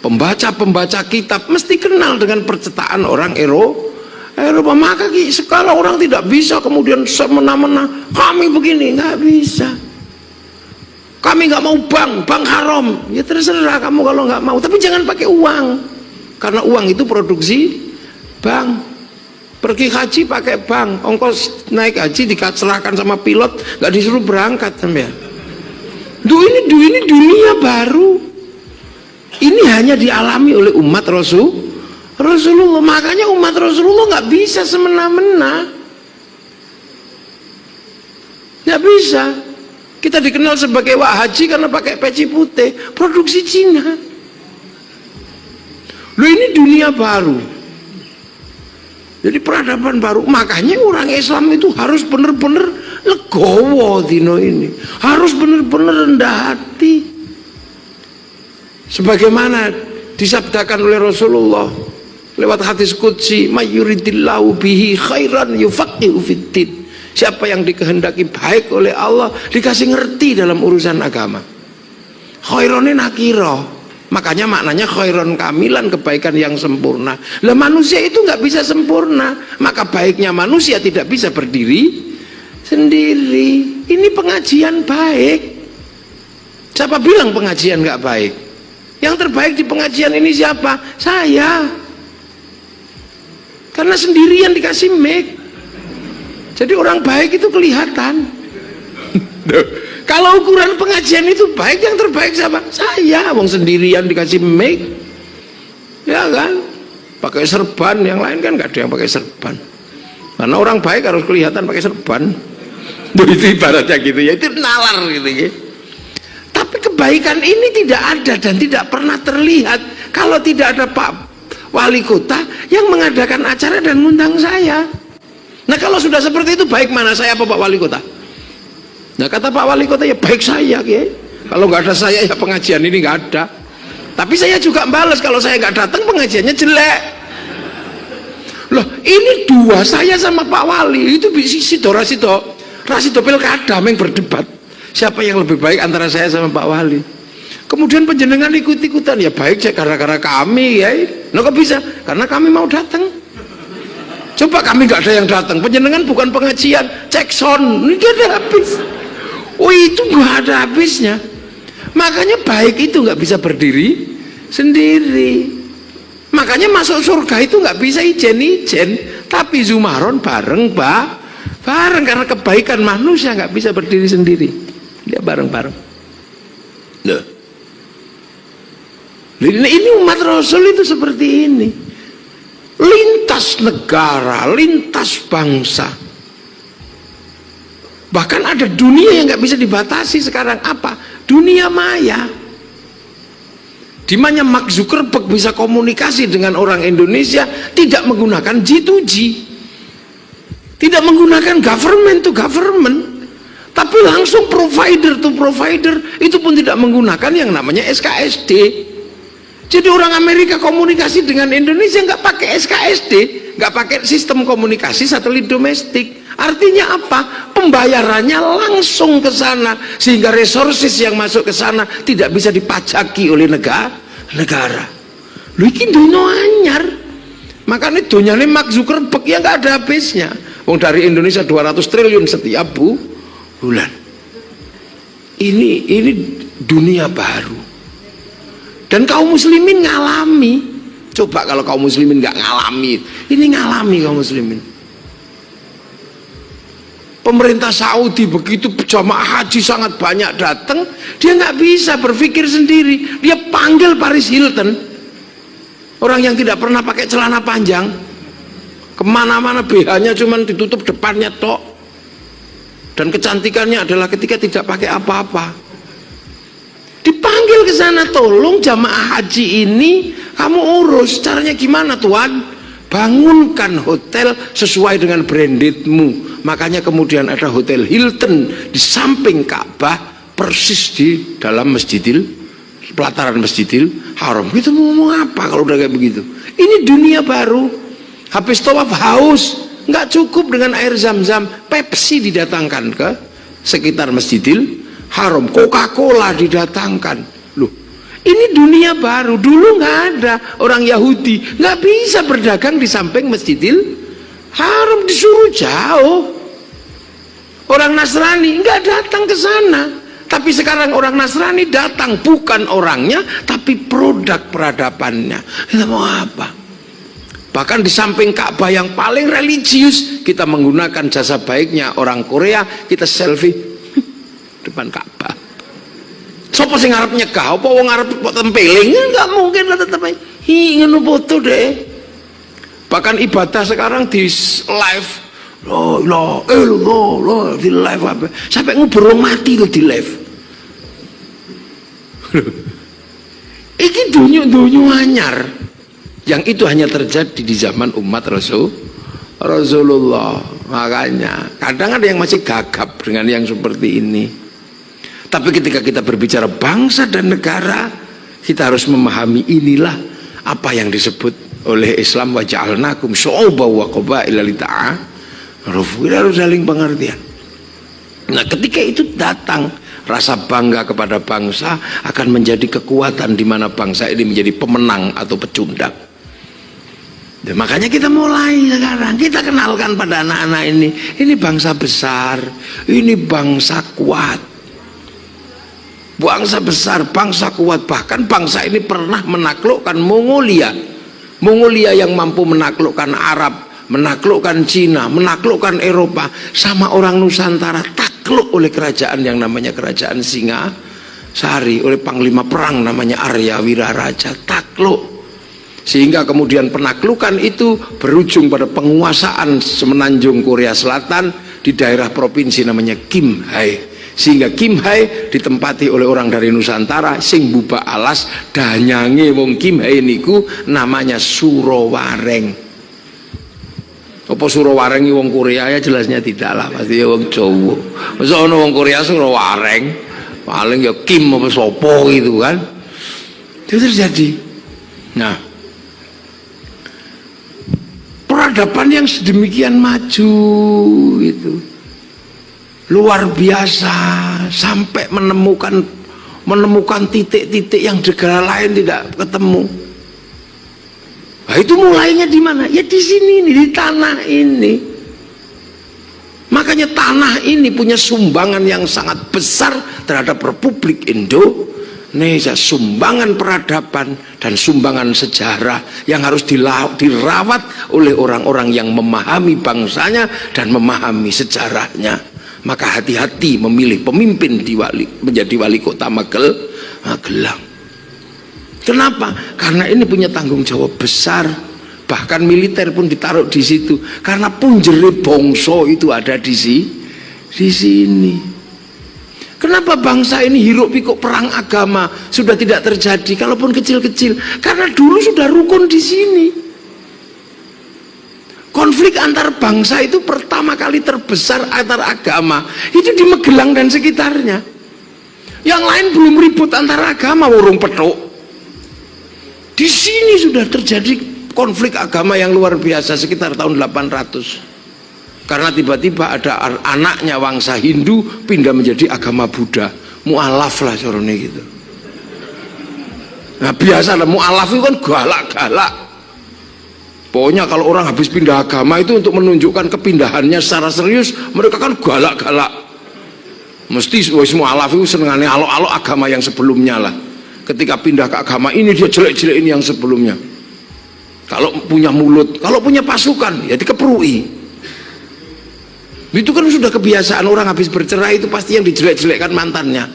pembaca kitab mesti kenal dengan percetakan orang Eropa. Maka sekarang orang tidak bisa kemudian semena-mena kami begini, nggak bisa. Kami nggak mau bank haram, ya terserah kamu kalau nggak mau, tapi jangan pakai uang, karena uang itu produksi bank. Pergi haji pakai bank, ongkos naik haji dikacelakan sama pilot, nggak disuruh berangkat sampean. Ini dunia baru. Ini hanya dialami oleh umat Rasulullah. Makanya umat Rasulullah nggak bisa semena-mena, nggak bisa. Kita dikenal sebagai wak haji karena pakai peci putih, produksi Cina. Ini dunia baru, jadi peradaban baru. Makanya orang Islam itu harus benar-benar legowo dino ini, harus benar-benar rendah hati, sebagaimana disabdakan oleh Rasulullah lewat hadis qudsi, mayyuridillahu bihi khairan yufaqihu fiddin. Siapa yang dikehendaki baik oleh Allah dikasih ngerti dalam urusan agama. Khaironnya nakiro, makanya maknanya khairon kamilan, kebaikan yang sempurna. Lah manusia itu nggak bisa sempurna, maka baiknya manusia tidak bisa berdiri sendiri. Ini pengajian baik. Siapa bilang pengajian nggak baik? Yang terbaik di pengajian ini siapa? Saya. Karena sendirian dikasih mic. Jadi orang baik itu kelihatan. Kalau ukuran pengajian itu baik, yang terbaik siapa? Saya. Wong sendirian dikasih mic, ya kan? Pakai serban, yang lain kan nggak ada yang pakai serban. Karena orang baik harus kelihatan pakai serban. Itu ibaratnya gitu ya, itu nalar gitu ya. Tapi kebaikan ini tidak ada dan tidak pernah terlihat kalau tidak ada Pak Wali Kota yang mengadakan acara dan ngundang saya. Nah kalau sudah seperti itu, baik mana saya apa Pak Wali Kota? Nah kata Pak Wali Kota, ya baik saya ya. Kalau nggak ada saya ya pengajian ini nggak ada. Tapi saya juga balas, kalau saya nggak datang pengajiannya jelek. Loh ini dua, saya sama Pak Wali itu Rasito pilkada yang berdebat siapa yang lebih baik antara saya sama Pak Wali. Kemudian penjenengan ikut-ikutan, ya baik saya gara-gara kami ya. Nah kok bisa? Karena kami mau datang. Coba kami nggak ada yang datang, penjenengan bukan pengajian, cek sound, ini gak ada habis. Oh itu nggak ada habisnya. Makanya baik itu nggak bisa berdiri sendiri. Makanya masuk surga itu nggak bisa ijen-ijen, tapi Zumaron bareng karena kebaikan manusia nggak bisa berdiri sendiri, dia bareng-bareng. Loh. Ini umat Rasul itu seperti ini. Lintas negara, lintas bangsa, bahkan ada dunia yang nggak bisa dibatasi sekarang. Apa? Dunia maya, dimana Mark Zuckerberg bisa komunikasi dengan orang Indonesia tidak menggunakan G2G, tidak menggunakan government to government, tapi langsung provider to provider. Itu pun tidak menggunakan yang namanya SKSD. Jadi orang Amerika komunikasi dengan Indonesia nggak pakai SKSD, nggak pakai sistem komunikasi satelit domestik. Artinya apa? Pembayarannya langsung ke sana, sehingga resources yang masuk ke sana tidak bisa dipajaki oleh negara. Lu ini dunia anyar. Makanya dunia ini Mark Zuckerberg ya nggak ada habisnya. Wong dari Indonesia 200 triliun setiap bulan. Ini dunia baru. Dan kaum muslimin ngalami. Coba kalau kaum muslimin nggak ngalami, ini ngalami kaum muslimin. Pemerintah Saudi begitu jamaah haji sangat banyak datang, dia nggak bisa berpikir sendiri, dia panggil Paris Hilton, orang yang tidak pernah pakai celana panjang, kemana-mana BH-nya cuman ditutup depannya tok, dan kecantikannya adalah ketika tidak pakai apa-apa. Dipanggil ke sana, tolong jamaah haji ini kamu urus. Caranya gimana tuan? Bangunkan hotel sesuai dengan brandedmu. Makanya kemudian ada hotel Hilton di samping Ka'bah, persis di dalam pelataran Masjidil Haram. Itu mau ngomong apa kalau udah kayak begitu? Ini dunia baru. Habis tawaf haus, nggak cukup dengan air zam-zam, Pepsi didatangkan ke sekitar Masjidil Haram, Coca-Cola didatangkan. Loh, Ini dunia baru. Dulu nggak ada. Orang Yahudi nggak bisa berdagang di samping Masjidil Haram, disuruh jauh. Orang Nasrani nggak datang ke sana. Tapi sekarang orang Nasrani datang, bukan orangnya, tapi produk peradabannya. Kita mau apa? Bahkan di samping Ka'bah yang paling religius, kita menggunakan jasa baiknya orang Korea, kita selfie depan Ka'bah. Sopo sing ngarep nyegah, apa wong ngarep tempeling? Enggak mungkin lah, tetep ngono foto deh. Bahkan ibadah sekarang di live, di live apa? Sampai ngubur mati lo di live. Iki dunyu anyar. Yang itu hanya terjadi di zaman umat Rasulullah. Makanya kadang ada yang masih gagap dengan yang seperti ini. Tapi ketika kita berbicara bangsa dan negara, kita harus memahami inilah apa yang disebut oleh Islam, wa ja'alnakum syu'uban wa qabaila lita'arafu. Kita harus saling pengertian. Nah, ketika itu datang, rasa bangga kepada bangsa akan menjadi kekuatan di mana bangsa ini menjadi pemenang atau pecundang. Dan makanya kita mulai sekarang, kita kenalkan pada anak-anak ini bangsa besar, ini bangsa kuat, bangsa besar, bangsa kuat. Bahkan bangsa ini pernah menaklukkan Mongolia yang mampu menaklukkan Arab, menaklukkan Cina, menaklukkan Eropa. Sama orang Nusantara takluk oleh kerajaan yang namanya kerajaan Singasari, oleh panglima perang namanya Arya Wiraraja, takluk. Sehingga kemudian penaklukan itu berujung pada penguasaan semenanjung Korea Selatan di daerah provinsi namanya Kimhae. Sehingga Kimhae ditempati oleh orang dari Nusantara sing buba alas danyange wong Kimhae niku namanya Surowareng. Apa Surowareng wong Korea? Ya jelasnya tidak lah, pasti ya wong Jawa. Masa ono wong Korea Surowareng, paling ya Kim apa sopo gitu kan. Itu terjadi. Nah, peradaban yang sedemikian maju itu luar biasa, sampai menemukan titik-titik yang negara lain tidak ketemu. Nah, itu mulainya di mana? Ya di sini nih, di tanah ini. Makanya tanah ini punya sumbangan yang sangat besar terhadap Republik Indonesia, sumbangan peradaban dan sumbangan sejarah yang harus dirawat oleh orang-orang yang memahami bangsanya dan memahami sejarahnya. Maka hati-hati memilih pemimpin menjadi wali kota Magelang. Kenapa? Karena ini punya tanggung jawab besar. Bahkan militer pun ditaruh di situ. Karena punjere bangsa itu ada di sini. Kenapa bangsa ini hiruk pikuk perang agama sudah tidak terjadi, kalaupun kecil-kecil? Karena dulu sudah rukun di sini. Konflik antar bangsa itu pertama kali terbesar antar agama itu di Magelang dan sekitarnya. Yang lain belum ribut antar agama, warung petuk. Di sini sudah terjadi konflik agama yang luar biasa sekitar tahun 800. Karena tiba-tiba ada anaknya bangsa Hindu pindah menjadi agama Buddha. Mu'alaf lah corone gitu. Nah biasa lah, mu'alaf itu kan galak-galak. Pokoknya kalau orang habis pindah agama itu untuk menunjukkan kepindahannya secara serius, mereka kan galak-galak. Mesti semua alaf itu senengannya alok-alok agama yang sebelumnya lah. Ketika pindah ke agama ini dia jelek-jelekin yang sebelumnya. Kalau punya mulut, kalau punya pasukan ya dikeprui. Itu kan sudah kebiasaan orang habis bercerai itu pasti yang dijelek-jelekkan mantannya.